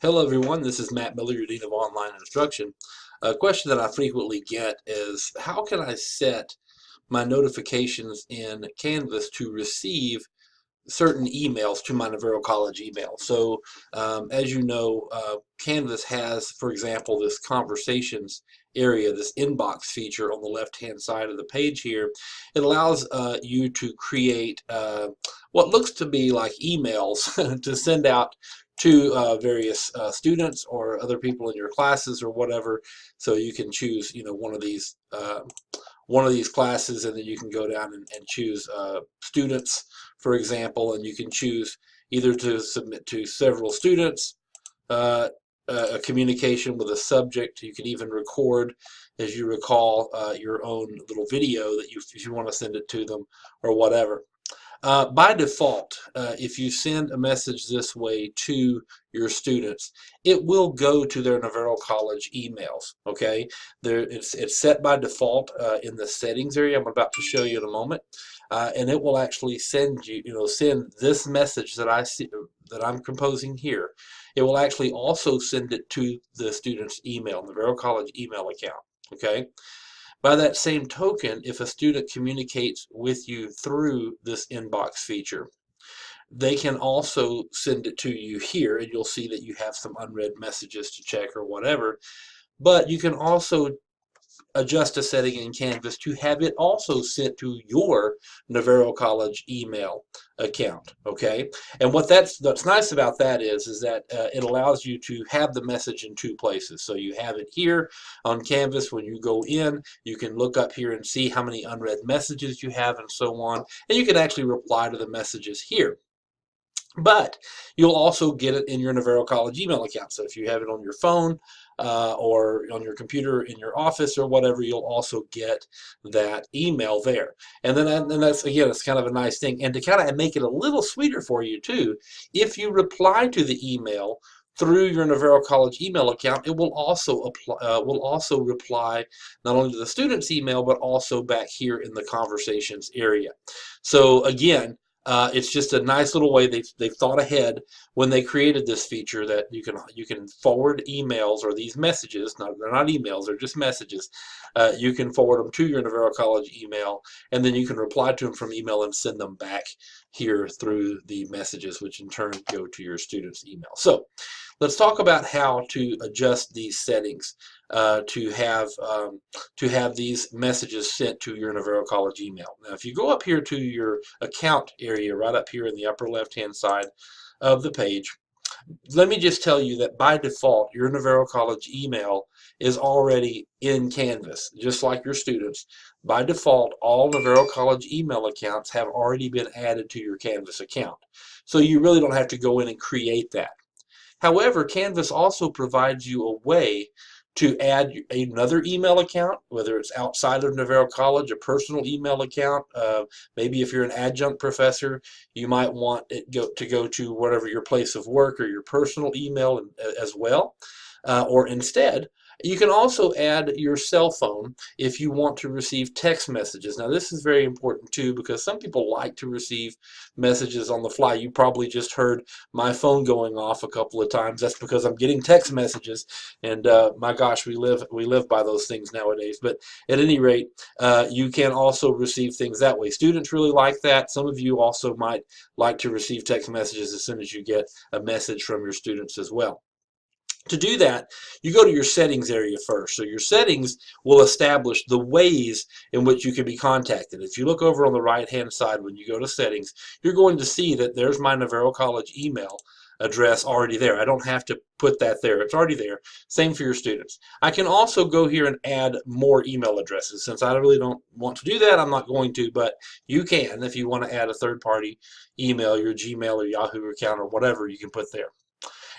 Hello everyone, this is Matt Miller, your Dean of Online Instruction. A question that I frequently get is how can I set my notifications in Canvas to receive certain emails to my Navarro College email? So as you know, Canvas has, for example, this conversations area, this inbox feature on the left-hand side of the page here. It allows you to create what looks to be like emails to send out to various students or other people in your classes or whatever. So you can choose, one of these classes, and then you can go down and choose students, for example, and you can choose either to submit to several students, uh, a communication with a subject. You can even record, as you recall, your own little video that if you want to send it to them or whatever. By default, if you send a message this way to your students, it will go to their Navarro College emails. Okay, it's set by default in the settings area. I'm about to show you in a moment, and it will actually send send this message that I see that I'm composing here. It will actually also send it to the student's email, Navarro College email account. Okay. By that same token, if a student communicates with you through this inbox feature, they can also send it to you here, and you'll see that you have some unread messages to check or whatever. But you can also adjust a setting in Canvas to have it also sent to your Navarro College email account. Okay, and what's nice about that is that it allows you to have the message in two places. So you have it here on Canvas. When you go in, you can look up here and see how many unread messages you have and so on, and you can actually reply to the messages here. But you'll also get it in your Navarro College email account. So if you have it on your phone or on your computer in your office or whatever, you'll also get that email there. And that's, again, it's kind of a nice thing. And to kind of make it a little sweeter for you too, if you reply to the email through your Navarro College email account, it will also reply not only to the student's email, but also back here in the conversations area. So again, it's just a nice little way they've thought ahead when they created this feature that you can forward emails or these messages. They're not emails; they're just messages. You can forward them to your Navarro College email, and then you can reply to them from email and send them back here through the messages, which in turn go to your student's email. So let's talk about how to adjust these settings to have these messages sent to your Navarro College email. Now, if you go up here to your account area, right up here in the upper left-hand side of the page, let me just tell you that by default, your Navarro College email is already in Canvas, just like your students. By default, all Navarro College email accounts have already been added to your Canvas account. So you really don't have to go in and create that. However, Canvas also provides you a way to add another email account, whether it's outside of Navarro College, a personal email account. Maybe if you're an adjunct professor, you might want it to go to whatever your place of work or your personal email as well. Or instead, you can also add your cell phone if you want to receive text messages. Now, this is very important too because some people like to receive messages on the fly. You probably just heard my phone going off a couple of times. That's because I'm getting text messages, and my gosh, we live by those things nowadays. But at any rate, you can also receive things that way. Students really like that. Some of you also might like to receive text messages as soon as you get a message from your students as well. To do that, you go to your settings area first. So your settings will establish the ways in which you can be contacted. If you look over on the right-hand side when you go to settings, you're going to see that there's my Navarro College email address already there. I don't have to put that there. It's already there. Same for your students. I can also go here and add more email addresses. Since I really don't want to do that, I'm not going to, but you can if you want to add a third-party email, your Gmail or Yahoo account or whatever you can put there.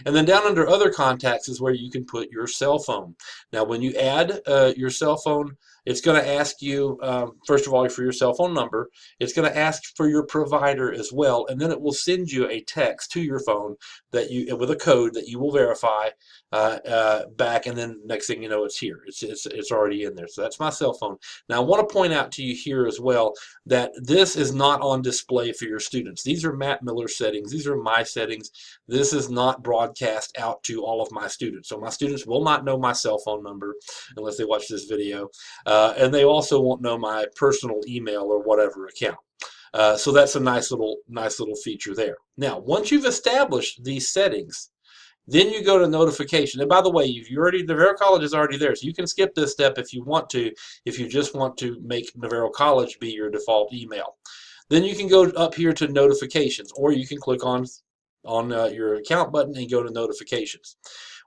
And then down under other contacts is where you can put your cell phone. Now, when you add your cell phone, it's going to ask you, first of all, for your cell phone number. It's going to ask for your provider as well, and then it will send you a text to your phone with a code that you will verify back, and then next thing you know, it's here. It's already in there. So that's my cell phone. Now, I want to point out to you here as well that this is not on display for your students. These are Matt Miller settings. These are my settings. This is not broadcast broadcast out to all of my students. So my students will not know my cell phone number unless they watch this video, and they also won't know my personal email or whatever account. So that's a nice little feature there. Now, once you've established these settings, then you go to notification. And by the way, the Navarro College is already there, so you can skip this step if you want to, if you just want to make Navarro College be your default email. Then you can go up here to notifications, or you can click on your account button and go to notifications.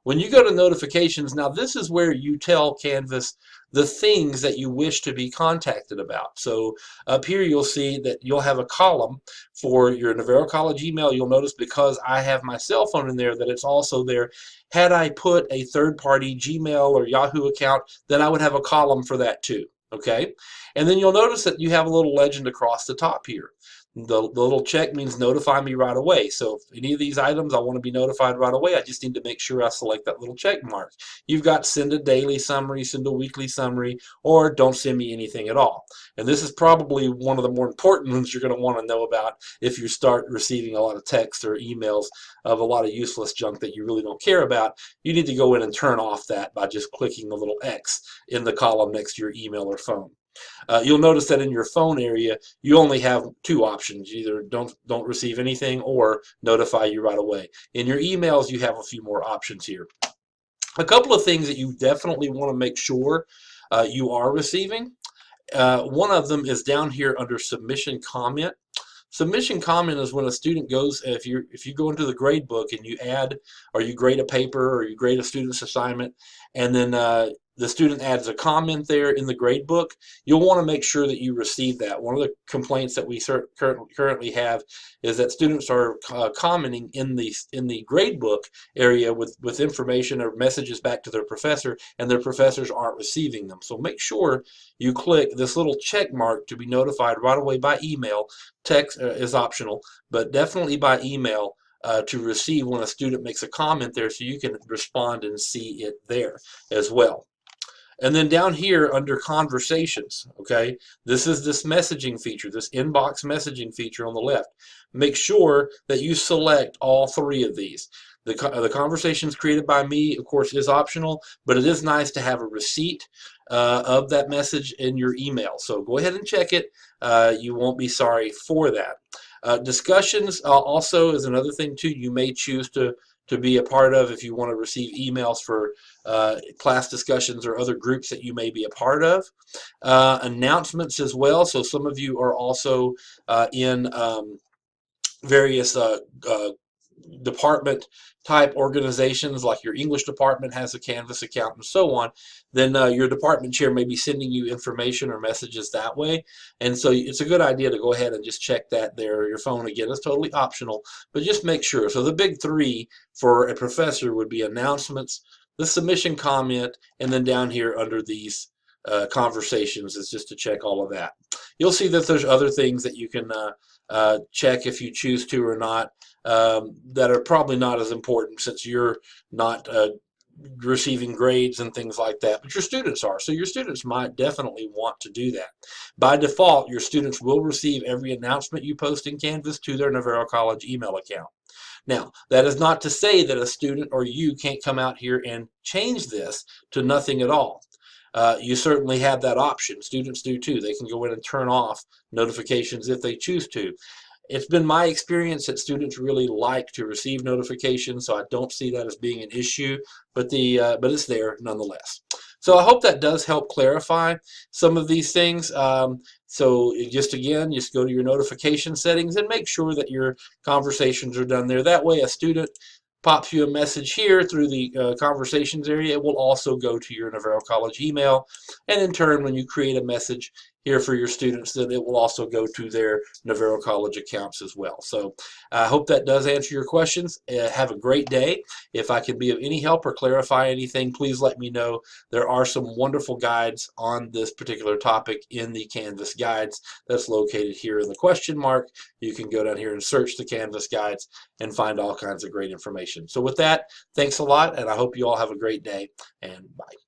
When you go to notifications, now this is where you tell Canvas the things that you wish to be contacted about. So up here you'll see that you'll have a column for your Navarro College email. You'll notice because I have my cell phone in there that it's also there. Had I put a third-party Gmail or Yahoo account, then I would have a column for that too. Okay? And then you'll notice that you have a little legend across the top here. The little check means notify me right away. So if any of these items I want to be notified right away, I just need to make sure I select that little check mark. You've got send a daily summary, send a weekly summary, or don't send me anything at all. And this is probably one of the more important ones you're going to want to know about if you start receiving a lot of texts or emails of a lot of useless junk that you really don't care about. You need to go in and turn off that by just clicking the little X in the column next to your email or phone. You'll notice that in your phone area, you only have two options. Either don't receive anything or notify you right away. In your emails, you have a few more options here. A couple of things that you definitely want to make sure you are receiving. One of them is down here under submission comment. Submission comment is when a student goes, if you go into the grade book and you add or you grade a paper or you grade a student's assignment, and then the student adds a comment there in the grade book, you'll want to make sure that you receive that. One of the complaints that we currently have is that students are commenting in the grade book area with information or messages back to their professor, and their professors aren't receiving them. So make sure you click this little check mark to be notified right away by email. Text is optional, but definitely by email to receive when a student makes a comment there, so you can respond and see it there as well. And then down here under conversations, okay, this is this messaging feature, this inbox messaging feature on the left. Make sure that you select all three of these. The conversations created by me, of course, is optional, but it is nice to have a receipt of that message in your email. So go ahead and check it. You won't be sorry for that. Discussions also is another thing too you may choose to be a part of if you want to receive emails for class discussions or other groups that you may be a part of. Announcements as well. So some of you are also in various department type organizations, like your English department has a Canvas account and so on. Then your department chair may be sending you information or messages that way, and so it's a good idea to go ahead and just check that there. Your phone, again, is totally optional, but just make sure. So the big three for a professor would be announcements, the submission comment, and then down here under these conversations is just to check all of that. You'll see that there's other things that you can check if you choose to or not, that are probably not as important since you're not receiving grades and things like that, but your students are. So your students might definitely want to do that. By default, your students will receive every announcement you post in Canvas to their Navarro College email account. Now, that is not to say that a student or you can't come out here and change this to nothing at all. You certainly have that option. Students do too. They can go in and turn off notifications if they choose to. It's been my experience that students really like to receive notifications, so I don't see that as being an issue, but it's there nonetheless. So I hope that does help clarify some of these things. So just go to your notification settings and make sure that your conversations are done there. That way a student pops you a message here through the conversations area, it will also go to your Navarro College email. And in turn, when you create a message here for your students, then it will also go to their Navarro College accounts as well. So I hope that does answer your questions. Have a great day. If I can be of any help or clarify anything, please let me know. There are some wonderful guides on this particular topic in the Canvas guides that's located here in the question mark. You can go down here and search the Canvas guides and find all kinds of great information. So with that, thanks a lot, and I hope you all have a great day, and bye.